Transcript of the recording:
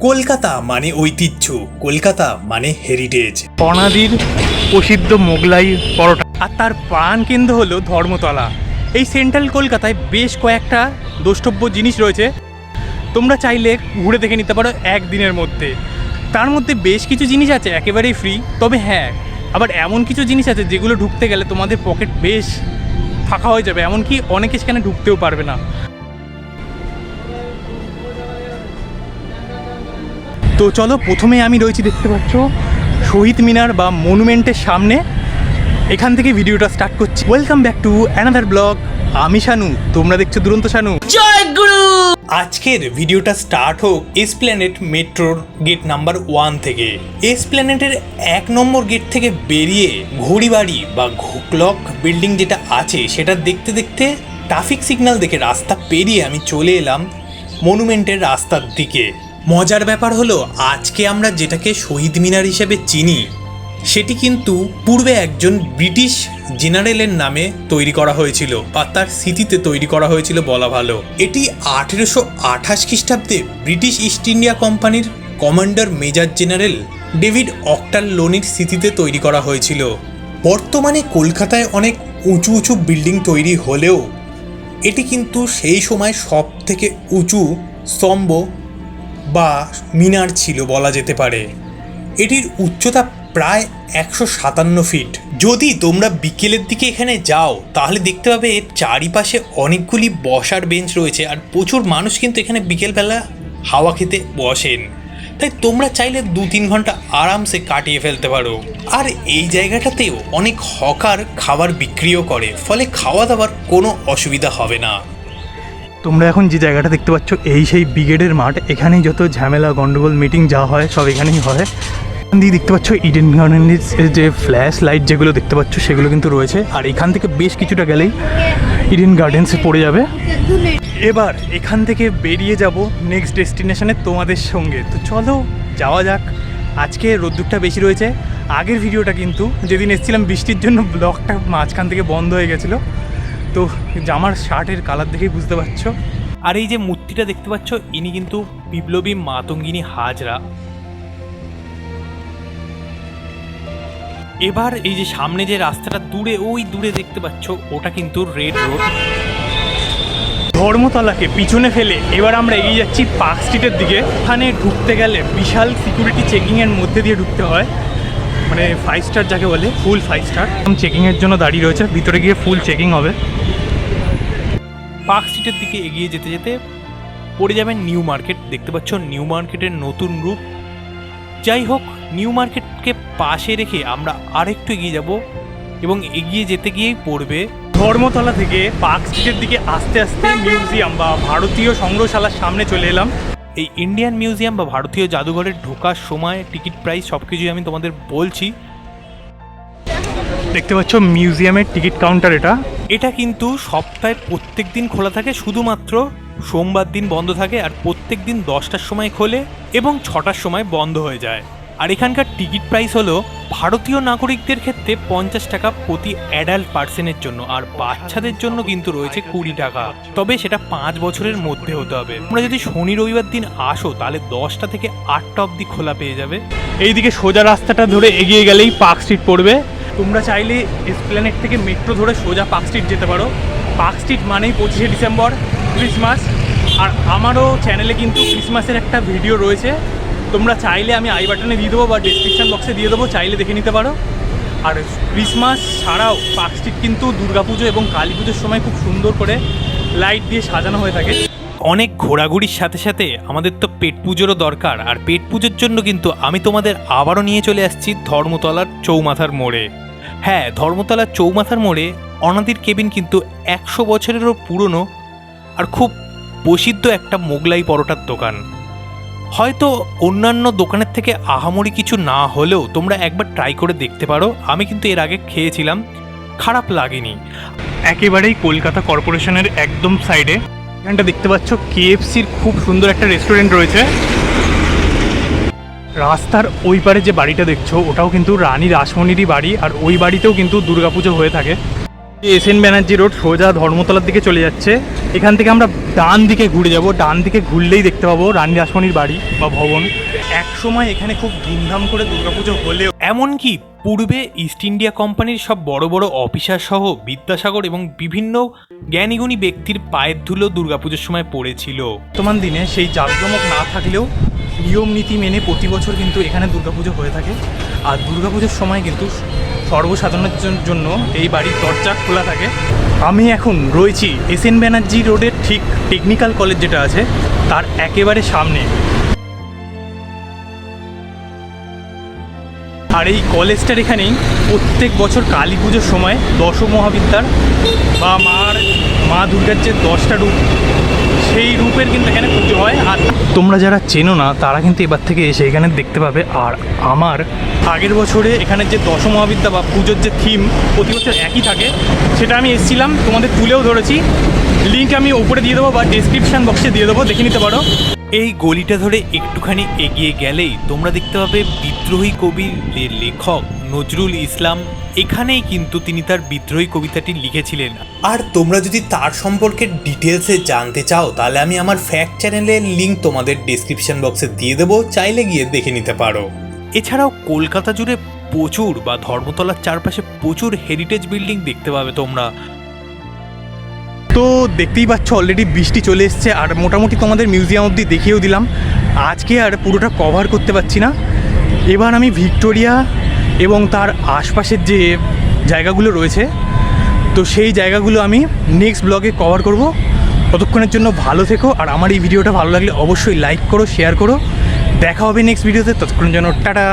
কলকাতা মানে ঐতিহ্য, কলকাতা মানে হেরিটেজ। অনাদির প্রসিদ্ধ মোগলাই পরোটা, আর তার প্রাণকেন্দ্র হলো ধর্মতলা। এই সেন্ট্রাল কলকাতায় বেশ কয়েকটা দ্রষ্টব্য জিনিস রয়েছে, তোমরা চাইলে ঘুরে দেখে নিতে পারো একদিনের মধ্যে। তার মধ্যে বেশ কিছু জিনিস আছে একেবারেই ফ্রি, তবে হ্যাঁ আবার এমন কিছু জিনিস আছে যেগুলো ঢুকতে গেলে তোমাদের পকেট বেশ ফাঁকা হয়ে যাবে, এমনকি অনেকে সেখানে ঢুকতেও পারবে না। তো চলো, প্রথমে আমি রয়েছি, দেখতে পাচ্ছ শহীদ মিনার বা মনুমেন্টের সামনে। এখান থেকে ভিডিওটা স্টার্ট করছি। Welcome back to another blog. আমি শানু, তোমরা দেখছো দুরন্ত শানু। জয় গুরু। আজকের ভিডিওটা স্টার্ট হোক এসপ্ল্যানেড মেট্রোর গেট নাম্বার 1 থেকে। এসপ্ল্যানেডের 1 নম্বর গেট থেকে বেরিয়ে ঘড়িবাড়ি বা ক্লক বিল্ডিং যেটা আছে সেটা দেখতে দেখতে ট্রাফিক সিগন্যাল দেখে রাস্তা পেরিয়ে আমি চলে এলাম মনুমেন্টের রাস্তার দিকে। মজার ব্যাপার হলো, আজকে আমরা যেটাকে শহীদ মিনার হিসেবে চিনি সেটি কিন্তু পূর্বে একজন ব্রিটিশ জেনারেলের নামে তৈরি করা হয়েছিল বা তার স্মৃতিতে তৈরি করা হয়েছিল বলা ভালো। এটি 1828 খ্রিস্টাব্দে ব্রিটিশ ইস্ট ইন্ডিয়া কোম্পানির কমান্ডার মেজর জেনারেল ডেভিড অক্টারলোনির স্মৃতিতে তৈরি করা হয়েছিল। বর্তমানে কলকাতায় অনেক উঁচু উঁচু বিল্ডিং তৈরি হলেও এটি কিন্তু সেই সময় সব থেকে উঁচু স্তম্ভ বা মিনার ছিল বলা যেতে পারে। এটির উচ্চতা প্রায় 157 ফিট। যদি তোমরা বিকেলের দিকে এখানে যাও তাহলে দেখতে পাবে এর চারিপাশে অনেকগুলি বসার বেঞ্চ রয়েছে, আর প্রচুর মানুষ কিন্তু এখানে বিকেলবেলা হাওয়া খেতে বসেন। তাই তোমরা চাইলে 2-3 ঘন্টা আরামসে কাটিয়ে ফেলতে পারো। আর এই জায়গাটাতেও অনেক হকার খাবার বিক্রিও করে, ফলে খাওয়া দাওয়ার কোনো অসুবিধা হবে না। তোমরা এখন যে জায়গাটা দেখতে পাচ্ছ এই সেই ব্রিগেডের মাঠ। এখানেই যত ঝামেলা, গন্ডগোল, মিটিং যা হয় সব এখানেই হয়। এখান দিয়ে দেখতে পাচ্ছ ইডেন গার্ডেনের যে ফ্ল্যাশ লাইট যেগুলো দেখতে পাচ্ছ সেগুলো কিন্তু রয়েছে, আর এখান থেকে বেশ কিছুটা গেলেই ইডেন গার্ডেন্সে পড়ে যাবে। এবার এখান থেকে বেরিয়ে যাব নেক্সট ডেস্টিনেশনে তোমাদের সঙ্গে। তো চলো যাওয়া যাক। আজকে রোদ্দুরটা বেশি রয়েছে। আগের ভিডিওটা কিন্তু যেদিন এসেছিলাম বৃষ্টির জন্য ব্লগটা মাঝখান থেকে বন্ধ হয়ে গেছিলো, তো জামার শার্টের কালার দেখেই বুঝতে পারছো। আর এই যে মূর্তিটা দেখতে পাচ্ছ ইনি কিন্তু বিপ্লবী মাতঙ্গিনী হাজরা। এবার এই যে সামনে যে রাস্তাটা দূরে, ওই দূরে দেখতে পাচ্ছ ওটা কিন্তু রেড রোড। ধর্মতলাকে পিছনে ফেলে এবার আমরা এগিয়ে যাচ্ছি পার্ক স্ট্রিটের দিকে। এখানে ঢুকতে গেলে বিশাল সিকিউরিটি চেকিংয়ের মধ্যে দিয়ে ঢুকতে হয়, মানে 5 স্টার যাকে বলে, ফুল 5 স্টার চেকিংয়ের জন্য দাঁড়িয়ে রয়েছে। ভিতরে গিয়ে ফুল চেকিং হবে। পার্ক স্ট্রিটের দিকে এগিয়ে যেতে যেতে পড়ে যাবেন নিউ মার্কেট। দেখতে পাচ্ছ নিউ মার্কেটের নতুন রূপ। যাই হোক, নিউ মার্কেটকে পাশে রেখে আমরা আরেকটু এগিয়ে যাব এবং এগিয়ে যেতে গিয়েই পড়বে ধর্মতলা থেকে পার্ক স্ট্রিটের দিকে আস্তে আস্তে মিউজিয়াম বা ভারতীয় সংগ্রহশালার সামনে চলে এলাম। এই ইন্ডিয়ান মিউজিয়াম বা ভারতীয় জাদুঘরে ঢোকার সময় টিকিট প্রাইস সব কিছুই আমি তোমাদের বলছি। দেখতে পাচ্ছ মিউজিয়ামের টিকিট কাউন্টার এটা কিন্তু সপ্তাহে প্রত্যেক দিন খোলা থাকে, শুধুমাত্র সোমবার দিন বন্ধ থাকে, আর প্রত্যেক দিন 10টার সময় খোলে এবং 6টার সময় বন্ধ হয়ে যায়। আর এখানকার টিকিট প্রাইস হলো ভারতীয় নাগরিকদের ক্ষেত্রে 50 টাকা প্রতি অ্যাডাল্ট পার্সনের জন্য, আর বাচ্চাদের জন্য কিন্তু রয়েছে 20 টাকা, তবে সেটা 5 বছরের মধ্যে হতে হবে। তোমরা যদি শনি রবিবার দিন আসো তাহলে 10টা থেকে 8টা অবধি খোলা পেয়ে যাবে। এইদিকে সোজা রাস্তাটা ধরে এগিয়ে গেলেই পার্ক স্ট্রিট পড়বে। তোমরা চাইলে এসপ্ল্যানেড থেকে মেট্রো ধরে সোজা পার্ক স্ট্রিট যেতে পারো। পার্ক স্ট্রিট মানেই 25শে ডিসেম্বর, ক্রিসমাস। আর আমারও চ্যানেলে কিন্তু ক্রিসমাসের একটা ভিডিও রয়েছে, তোমরা চাইলে আমি আই বাটনে দিয়ে দেবো বা ডিসক্রিপশান বক্সে দিয়ে দেবো, চাইলে দেখে নিতে পারো। আর ক্রিসমাস ছাড়াও পার্ক স্ট্রিট কিন্তু দুর্গাপুজো এবং কালী পুজোর সময় খুব সুন্দর করে লাইট দিয়ে সাজানো হয়ে থাকে। অনেক ঘোরাঘুরির সাথে সাথে আমাদের তো পেট পুজোরও দরকার, আর পেট পুজোর জন্য কিন্তু আমি তোমাদের আবারও নিয়ে চলে আসছি ধর্মতলার চৌমাথার মোড়ে। হ্যাঁ, ধর্মতলার চৌমাথার মোড়ে অনাদির কেবিন কিন্তু 100 বছরেরও পুরনো আর খুব প্রসিদ্ধ একটা মোগলাই পরোটার দোকান। হয়তো অন্যান্য দোকানের থেকে আহামরি কিছু না হলেও তোমরা একবার ট্রাই করে দেখতে পারো। আমি কিন্তু এর আগে খেয়েছিলাম, খারাপ লাগেনি। একেবারেই কলকাতা কর্পোরেশনের একদম সাইডে এখানটা দেখতে পাচ্ছ KFCর খুব সুন্দর একটা রেস্টুরেন্ট রয়েছে। রাস্তার ওই পারে যে বাড়িটা দেখছো ওটাও কিন্তু রানী রাসমণিরই বাড়ি, আর ওই বাড়িতেও কিন্তু দুর্গাপুজো হয়ে থাকে। এসএন ব্যানার্জি রোড সোজা ধর্মতলার দিকে চলে যাচ্ছে। এখান থেকে আমরা ডান দিকে ঘুরে যাব, ডান দিকে ঘুরলেই দেখতে পাবো রানী রাসমণির বাড়ি বা ভবন। এক সময় এখানে খুব ধুমধাম করে দুর্গাপুজো হলেও এমনকি পূর্বে ইস্ট ইন্ডিয়া কোম্পানির সব বড় বড় অফিসার সহ বিদ্যাসাগর এবং বিভিন্ন জ্ঞানীগুণী ব্যক্তির পায়ের ধুলো দুর্গাপুজোর সময় পড়েছিল। বর্তমান দিনে সেই জাঁকজমক না থাকলেও নিয়ম নীতি মেনে প্রতি বছর কিন্তু এখানে দুর্গাপুজো হয়ে থাকে। আর দুর্গাপুজোর সময় কিন্তু সর্বসাধারণের জন্য এই বাড়ির দরজা খোলা থাকে। আমি এখন রয়েছি এসএন ব্যানার্জি রোডের ঠিক টেকনিক্যাল কলেজ যেটা আছে তার একেবারে সামনে। আর এই কলেজটার এখানেই প্রত্যেক বছর কালী পুজোর সময় দশ মহাবিদ্যার বা মা দুর্গার যে 10টা রূপ সেই রূপের কিন্তু এখানে পুজো হয়। আর তোমরা যারা চেনো না তারা কিন্তু এবার থেকে এসে এখানে দেখতে পাবে। আর আমার আগের বছরে এখানে যে দশ মহাবিদ্যা বা পুজোর যে থিম প্রতি বছর একই থাকে, সেটা আমি এসেছিলাম, তোমাদের তুলেও ধরেছি। লিঙ্ক আমি উপরে দিয়ে দেবো বা ডেসক্রিপশান বক্সে দিয়ে দেবো, দেখে নিতে পারো। এই গলিটা ধরে একটুখানি এগিয়ে গেলেই তোমরা দেখতে পাবে বিদ্রোহী কবির লেখক নজরুল ইসলাম। এখানেই কিন্তু তিনি তার বিদ্রোহী কবিতাটি লিখেছিলেন। আর তোমরা যদি তার সম্পর্কে ডিটেলসে জানতে চাও তাহলে আমি আমার ফ্যাক্ট চ্যানেলের লিঙ্ক তোমাদের ডেসক্রিপশন বক্সে দিয়ে দেবো, চাইলে গিয়ে দেখে নিতে পারো। এছাড়াও কলকাতা জুড়ে প্রচুর বা ধর্মতলার চারপাশে প্রচুর হেরিটেজ বিল্ডিং দেখতে পাবে তোমরা। তো দেখতেই পাচ্ছ অলরেডি বৃষ্টি চলে এসছে, আর মোটামুটি তোমাদের মিউজিয়াম অবধি দেখিয়েও দিলাম। আজকে আর পুরোটা কভার করতে পারছি না। এবার আমি ভিক্টোরিয়া এবং তার আশপাশের যে জায়গাগুলো রয়েছে তো সেই জায়গাগুলো আমি নেক্সট ব্লগে কভার করব। ততক্ষণের জন্য ভালো থেকো, আর আমার এই ভিডিওটা ভালো লাগলে অবশ্যই লাইক করো, শেয়ার করো। দেখা হবে নেক্সট ভিডিওতে, ততক্ষণের জন্য টাটা।